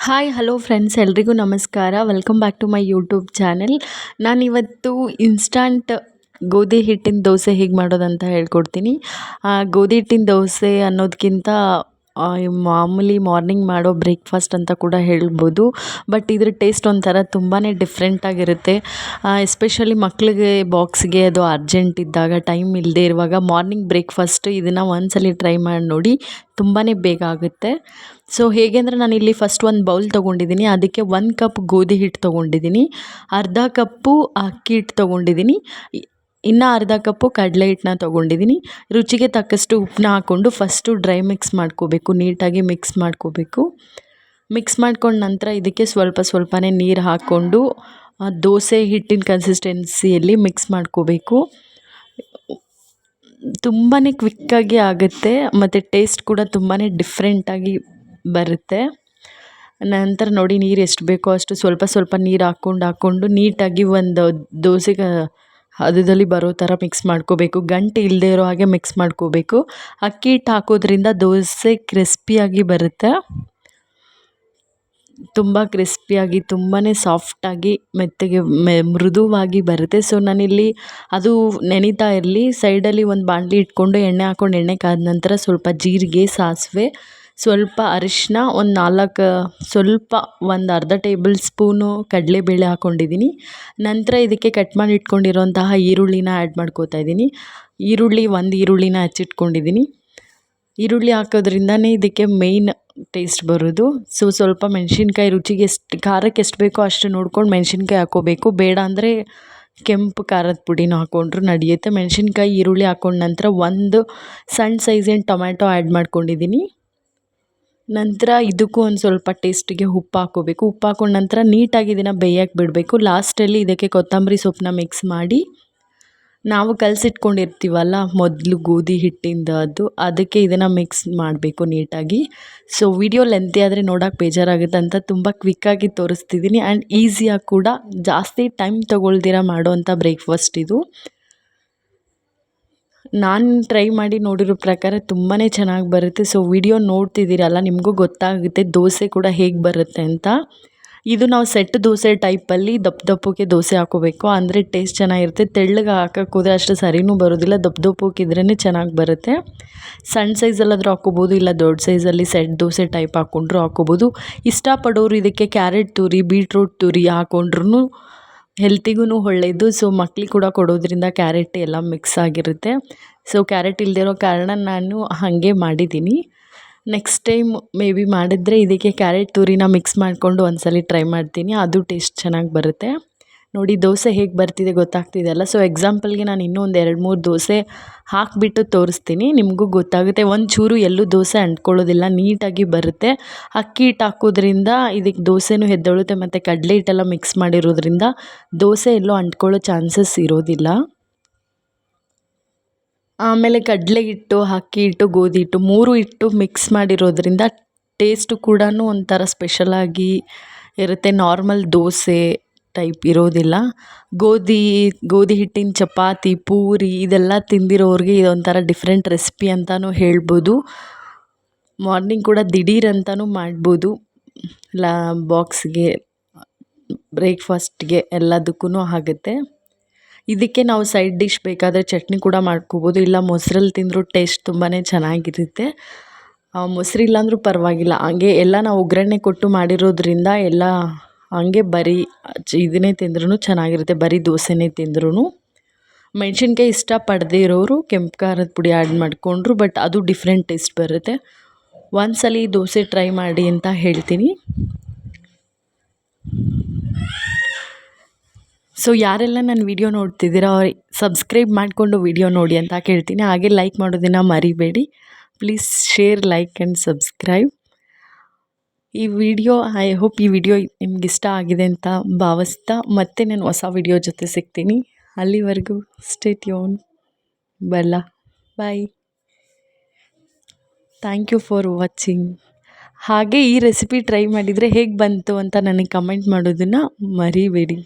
Hi hello friends, ಎಲ್ರಿಗೂ ನಮಸ್ಕಾರ. Welcome back to my YouTube channel. ನಾನಿವತ್ತು ಇನ್ಸ್ಟಂಟ್ ಗೋಧಿ ಹಿಟ್ಟಿನ ದೋಸೆ ಹೇಗೆ ಮಾಡೋದಂತ ಹೇಳ್ಕೊಡ್ತೀನಿ. ಗೋಧಿ ಹಿಟ್ಟಿನ ದೋಸೆ ಅನ್ನೋದಕ್ಕಿಂತ ಮಾಮೂಲಿ ಮಾರ್ನಿಂಗ್ ಮಾಡೋ ಬ್ರೇಕ್ಫಾಸ್ಟ್ ಅಂತ ಕೂಡ ಹೇಳ್ಬೋದು. ಬಟ್ ಇದ್ರ ಟೇಸ್ಟ್ ಒಂಥರ ತುಂಬಾ ಡಿಫ್ರೆಂಟಾಗಿರುತ್ತೆ. ಎಸ್ಪೆಷಲಿ ಮಕ್ಕಳಿಗೆ ಬಾಕ್ಸ್ಗೆ ಅದು ಅರ್ಜೆಂಟ್ ಇದ್ದಾಗ, ಟೈಮ್ ಇಲ್ಲದೆ ಇರುವಾಗ ಮಾರ್ನಿಂಗ್ ಬ್ರೇಕ್ಫಾಸ್ಟ್ ಇದನ್ನು ಒಂದ್ಸಲ ಟ್ರೈ ಮಾಡಿ ನೋಡಿ, ತುಂಬಾ ಬೇಗ ಆಗುತ್ತೆ. ಸೊ ಹೇಗೆ ಅಂದರೆ, ನಾನಿಲ್ಲಿ ಫಸ್ಟ್ ಒಂದು ಬೌಲ್ ತೊಗೊಂಡಿದ್ದೀನಿ. ಅದಕ್ಕೆ 1 ಕಪ್ ಗೋಧಿ ಹಿಟ್ಟು ತೊಗೊಂಡಿದ್ದೀನಿ, ಅರ್ಧ ಕಪ್ಪು ಅಕ್ಕಿ ಹಿಟ್ಟು ತೊಗೊಂಡಿದ್ದೀನಿ, ಇನ್ನು ಅರ್ಧ ಕಪ್ಪು ಕಡಲೆ ಹಿಟ್ಟನ್ನ ತೊಗೊಂಡಿದ್ದೀನಿ. ರುಚಿಗೆ ತಕ್ಕಷ್ಟು ಉಪ್ಪನ್ನ ಹಾಕ್ಕೊಂಡು ಫಸ್ಟು ಡ್ರೈ ಮಿಕ್ಸ್ ಮಾಡ್ಕೋಬೇಕು, ನೀಟಾಗಿ ಮಿಕ್ಸ್ ಮಾಡ್ಕೋಬೇಕು. ಮಿಕ್ಸ್ ಮಾಡ್ಕೊಂಡ ನಂತರ ಇದಕ್ಕೆ ಸ್ವಲ್ಪನೇ ನೀರು ಹಾಕ್ಕೊಂಡು ದೋಸೆ ಹಿಟ್ಟಿನ ಕನ್ಸಿಸ್ಟೆನ್ಸಿಯಲ್ಲಿ ಮಿಕ್ಸ್ ಮಾಡ್ಕೋಬೇಕು. ತುಂಬಾ ಕ್ವಿಕ್ಕಾಗಿ ಆಗುತ್ತೆ ಮತ್ತು ಟೇಸ್ಟ್ ಕೂಡ ತುಂಬಾ ಡಿಫ್ರೆಂಟಾಗಿ ಬರುತ್ತೆ. ನಂತರ ನೋಡಿ, ನೀರು ಎಷ್ಟು ಬೇಕೋ ಅಷ್ಟು ಸ್ವಲ್ಪ ನೀರು ಹಾಕ್ಕೊಂಡು ನೀಟಾಗಿ ಒಂದು ದೋಸೆಗೆ ಹದದಲ್ಲಿ ಬರೋ ಥರ ಮಿಕ್ಸ್ ಮಾಡ್ಕೋಬೇಕು. ಗಂಟು ಇಲ್ಲದೆ ಇರೋ ಹಾಗೆ ಮಿಕ್ಸ್ ಮಾಡ್ಕೋಬೇಕು. ಅಕ್ಕಿ ಹಿಟ್ಟು ಹಾಕೋದ್ರಿಂದ ದೋಸೆ ಕ್ರಿಸ್ಪಿಯಾಗಿ ಬರುತ್ತೆ, ತುಂಬ ಕ್ರಿಸ್ಪಿಯಾಗಿ, ತುಂಬಾ ಸಾಫ್ಟಾಗಿ, ಮೆತ್ತಗೆ ಮೃದುವಾಗಿ ಬರುತ್ತೆ. ಸೊ ನಾನಿಲ್ಲಿ ಅದು ನೆನೀತಾ ಇರಲಿ, ಸೈಡಲ್ಲಿ ಒಂದು ಬಾಣಲಿ ಇಟ್ಕೊಂಡು ಎಣ್ಣೆ ಹಾಕ್ಕೊಂಡು, ಎಣ್ಣೆ ಕಾದ ನಂತರ ಸ್ವಲ್ಪ ಜೀರಿಗೆ, ಸಾಸಿವೆ, ಸ್ವಲ್ಪ ಅರಿಶಿನ, ಒಂದು ಅರ್ಧ ಟೇಬಲ್ ಸ್ಪೂನು ಕಡಲೆಬೇಳೆ ಹಾಕ್ಕೊಂಡಿದ್ದೀನಿ. ನಂತರ ಇದಕ್ಕೆ ಕಟ್ ಮಾಡಿ ಇಟ್ಕೊಂಡಿರೋಂತಹ ಈರುಳ್ಳಿನ ಆ್ಯಡ್ ಮಾಡ್ಕೋತಾ ಇದ್ದೀನಿ. ಒಂದು ಈರುಳ್ಳಿನ ಹಚ್ಚಿಟ್ಕೊಂಡಿದ್ದೀನಿ. ಈರುಳ್ಳಿ ಹಾಕೋದ್ರಿಂದನೇ ಇದಕ್ಕೆ ಮೇಯ್ನ್ ಟೇಸ್ಟ್ ಬರೋದು. ಸೊ ಸ್ವಲ್ಪ ಮೆಣಸಿನ್ಕಾಯಿ, ರುಚಿಗೆ ಖಾರಕ್ಕೆ ಎಷ್ಟು ಬೇಕೋ ಅಷ್ಟು ನೋಡ್ಕೊಂಡು ಮೆಣಸಿನ್ಕಾಯಿ ಹಾಕ್ಕೋಬೇಕು. ಬೇಡ ಅಂದರೆ ಕೆಂಪು ಖಾರದ ಪುಡಿನ ಹಾಕ್ಕೊಂಡ್ರು ನಡೆಯುತ್ತೆ. ಮೆಣಸಿನ್ಕಾಯಿ, ಈರುಳ್ಳಿ ಹಾಕ್ಕೊಂಡ ನಂತರ ಒಂದು ಸಣ್ಣ ಸೈಜಿನ ಟೊಮ್ಯಾಟೊ ಆ್ಯಡ್ ಮಾಡ್ಕೊಂಡಿದ್ದೀನಿ. ನಂತರ ಇದಕ್ಕೂ ಒಂದು ಸ್ವಲ್ಪ ಟೇಸ್ಟಿಗೆ ಉಪ್ಪು ಹಾಕ್ಕೋಬೇಕು. ಉಪ್ಪು ಹಾಕ್ಕೊಂಡ ನಂತರ ನೀಟಾಗಿ ಇದನ್ನು ಬೇಯಕ್ಕೆ ಬಿಡಬೇಕು. ಲಾಸ್ಟಲ್ಲಿ ಇದಕ್ಕೆ ಕೊತ್ತಂಬರಿ ಸೊಪ್ಪನ್ನ ಮಿಕ್ಸ್ ಮಾಡಿ, ನಾವು ಕಲಸಿಟ್ಕೊಂಡಿರ್ತೀವಲ್ಲ ಮೊದಲು ಗೋಧಿ ಹಿಟ್ಟಿಂದ, ಅದಕ್ಕೆ ಇದನ್ನು ಮಿಕ್ಸ್ ಮಾಡಬೇಕು ನೀಟಾಗಿ. ಸೊ ವಿಡಿಯೋ ಲೆಂತಿ ಆದರೆ ನೋಡೋಕೆ ಬೇಜಾರಾಗುತ್ತೆ ಅಂತ ತುಂಬ ಕ್ವಿಕ್ಕಾಗಿ ತೋರಿಸ್ತಿದ್ದೀನಿ. ಆ್ಯಂಡ್ ಈಸಿಯಾಗಿ ಕೂಡ, ಜಾಸ್ತಿ ಟೈಮ್ ತೊಗೊಳ್ದಿರ ಮಾಡೋವಂಥ ಬ್ರೇಕ್ಫಾಸ್ಟ್ ಇದು. ನಾನು ಟ್ರೈ ಮಾಡಿ ನೋಡಿರೋ ಪ್ರಕಾರ ತುಂಬಾ ಚೆನ್ನಾಗಿ ಬರುತ್ತೆ. ಸೊ ವಿಡಿಯೋ ನೋಡ್ತಿದ್ದೀರಲ್ಲ, ನಿಮಗೂ ಗೊತ್ತಾಗುತ್ತೆ ದೋಸೆ ಕೂಡ ಹೇಗೆ ಬರುತ್ತೆ ಅಂತ. ಇದು ನಾವು ಸೆಟ್ ದೋಸೆ ಟೈಪಲ್ಲಿ ದಪ್ಪಕ್ಕೆ ದೋಸೆ ಹಾಕ್ಕೋಬೇಕು, ಅಂದರೆ ಟೇಸ್ಟ್ ಚೆನ್ನಾಗಿರುತ್ತೆ. ತೆಳ್ಳಗೆ ಹಾಕೋಕ್ಕೆ ಹೋದರೆ ಅಷ್ಟು ಸರಿನೂ ಬರೋದಿಲ್ಲ, ದಪ್ಪಕ್ಕಿದ್ರೇ ಚೆನ್ನಾಗಿ ಬರುತ್ತೆ. ಸಣ್ಣ ಸೈಜಲ್ಲಾದರೂ ಹಾಕ್ಕೋಬೋದು, ಇಲ್ಲ ದೊಡ್ಡ ಸೈಜಲ್ಲಿ ಸೆಟ್ ದೋಸೆ ಟೈಪ್ ಹಾಕ್ಕೊಂಡ್ರು ಹಾಕ್ಕೋಬೋದು. ಇಷ್ಟಪಡೋರು ಇದಕ್ಕೆ ಕ್ಯಾರೆಟ್ ತುರಿ, ಬೀಟ್ರೂಟ್ ತುರಿ ಹಾಕ್ಕೊಂಡ್ರೂ ಹೆಲ್ತಿಗೂ ಒಳ್ಳೆಯದು. ಸೊ ಮಕ್ಳಿಗೆ ಕೂಡ ಕೊಡೋದ್ರಿಂದ ಕ್ಯಾರೆಟ್ ಎಲ್ಲ ಮಿಕ್ಸ್ ಆಗಿರುತ್ತೆ. ಸೊ ಕ್ಯಾರೆಟ್ ಇಲ್ಲದಿರೋ ಕಾರಣ ನಾನು ಹಾಗೆ ಮಾಡಿದ್ದೀನಿ. ನೆಕ್ಸ್ಟ್ ಟೈಮ್ ಮೇ ಬಿ ಮಾಡಿದ್ರೆ ಇದಕ್ಕೆ ಕ್ಯಾರೆಟ್ ತುರಿನ ಮಿಕ್ಸ್ ಮಾಡಿಕೊಂಡು ಒಂದ್ಸಲ ಟ್ರೈ ಮಾಡ್ತೀನಿ, ಅದು ಟೇಸ್ಟ್ ಚೆನ್ನಾಗಿ ಬರುತ್ತೆ. ನೋಡಿ ದೋಸೆ ಹೇಗೆ ಬರ್ತಿದೆ ಗೊತ್ತಾಗ್ತಿದೆಯಲ್ಲ. ಸೊ ಎಕ್ಸಾಂಪಲ್ಗೆ ನಾನು ಇನ್ನೂ ಒಂದು 2-3 ದೋಸೆ ಹಾಕಿಬಿಟ್ಟು ತೋರಿಸ್ತೀನಿ, ನಿಮಗೂ ಗೊತ್ತಾಗುತ್ತೆ. ಒಂಚೂರು ಎಲ್ಲೂ ದೋಸೆ ಅಂಟ್ಕೊಳ್ಳೋದಿಲ್ಲ, ನೀಟಾಗಿ ಬರುತ್ತೆ. ಅಕ್ಕಿ ಹಿಟ್ಟು ಹಾಕೋದ್ರಿಂದ ಇದಕ್ಕೆ ದೋಸೆನೂ ಎದ್ದೊಳುತ್ತೆ, ಮತ್ತು ಕಡಲೆ ಹಿಟ್ಟೆಲ್ಲ ಮಿಕ್ಸ್ ಮಾಡಿರೋದ್ರಿಂದ ದೋಸೆ ಎಲ್ಲೂ ಅಂಟ್ಕೊಳ್ಳೋ ಚಾನ್ಸಸ್ ಇರೋದಿಲ್ಲ. ಆಮೇಲೆ ಕಡಲೆ ಹಿಟ್ಟು, ಅಕ್ಕಿ ಹಿಟ್ಟು, ಗೋಧಿ ಹಿಟ್ಟು 3 ಹಿಟ್ಟು ಮಿಕ್ಸ್ ಮಾಡಿರೋದ್ರಿಂದ ಟೇಸ್ಟು ಕೂಡ ಒಂಥರ ಸ್ಪೆಷಲಾಗಿ ಇರುತ್ತೆ. ನಾರ್ಮಲ್ ದೋಸೆ ಟೈಪ್ ಇರೋದಿಲ್ಲ. ಗೋಧಿ ಹಿಟ್ಟಿನ ಚಪಾತಿ, ಪೂರಿ ಇದೆಲ್ಲ ತಿಂದಿರೋರಿಗೆ ಇದೊಂಥರ ಡಿಫ್ರೆಂಟ್ ರೆಸಿಪಿ ಅಂತಲೂ ಹೇಳ್ಬೋದು. ಮಾರ್ನಿಂಗ್ ಕೂಡ ದಿಢೀರ್ ಅಂತಲೂ ಮಾಡ್ಬೋದು. ಬಾಕ್ಸ್ಗೆ, ಬ್ರೇಕ್ಫಾಸ್ಟ್ಗೆ ಎಲ್ಲದಕ್ಕೂ ಆಗುತ್ತೆ. ಇದಕ್ಕೆ ನಾವು ಸೈಡ್ ಡಿಶ್ ಬೇಕಾದರೆ ಚಟ್ನಿ ಕೂಡ ಮಾಡ್ಕೋಬೋದು, ಇಲ್ಲ ಮೊಸರಲ್ಲಿ ತಿಂದರೂ ಟೇಸ್ಟ್ ತುಂಬಾ ಚೆನ್ನಾಗಿರುತ್ತೆ. ಮೊಸರಿಲ್ಲ ಅಂದರೂ ಪರವಾಗಿಲ್ಲ, ಹಂಗೆ ಎಲ್ಲ ನಾವು ಒಗ್ಗರಣೆ ಕೊಟ್ಟು ಮಾಡಿರೋದ್ರಿಂದ ಎಲ್ಲ ಹಂಗೆ ಬರೀ ಇದನ್ನೇ ತಿಂದ್ರೂ ಚೆನ್ನಾಗಿರುತ್ತೆ, ಬರೀ ದೋಸೆನೇ ತಿಂದ್ರೂ. ಮೆಣಸಿನ್ಕಾಯಿ ಇಷ್ಟಪಡದೇ ಇರೋರು ಕೆಂಪು ಖಾರದ ಪುಡಿ ಆ್ಯಡ್ ಮಾಡಿಕೊಂಡ್ರು, ಬಟ್ ಅದು ಡಿಫ್ರೆಂಟ್ ಟೇಸ್ಟ್ ಬರುತ್ತೆ. ಒಂದ್ಸಲ ದೋಸೆ ಟ್ರೈ ಮಾಡಿ ಅಂತ ಹೇಳ್ತೀನಿ. ಸೊ ಯಾರೆಲ್ಲ ನನ್ನ ವಿಡಿಯೋ ನೋಡ್ತಿದ್ದೀರಾ ಸಬ್ಸ್ಕ್ರೈಬ್ ಮಾಡಿಕೊಂಡು ವಿಡಿಯೋ ನೋಡಿ ಅಂತ ಕೇಳ್ತೀನಿ. ಹಾಗೆ ಲೈಕ್ ಮಾಡೋದನ್ನು ಮರಿಬೇಡಿ. Please share, like and subscribe. I hope ಈ ವಿಡಿಯೋ ನಿಮ್ಗೆ ಇಷ್ಟ ಆಗಿದೆ ಅಂತ ಭಾವಿಸ್ತಾ, ಮತ್ತೆ ನಾನು ಹೊಸ ವಿಡಿಯೋ ಜೊತೆ ಸಿಗ್ತೀನಿ. ಅಲ್ಲಿವರೆಗೂ stay tune. Bye. Thank you for watching. ಹಾಗೆ ಈ ರೆಸಿಪಿ ಟ್ರೈ ಮಾಡಿದರೆ ಹೇಗೆ ಬಂತು ಅಂತ ನನಗೆ ಕಮೆಂಟ್ ಮಾಡೋದನ್ನು ಮರಿಬೇಡಿ.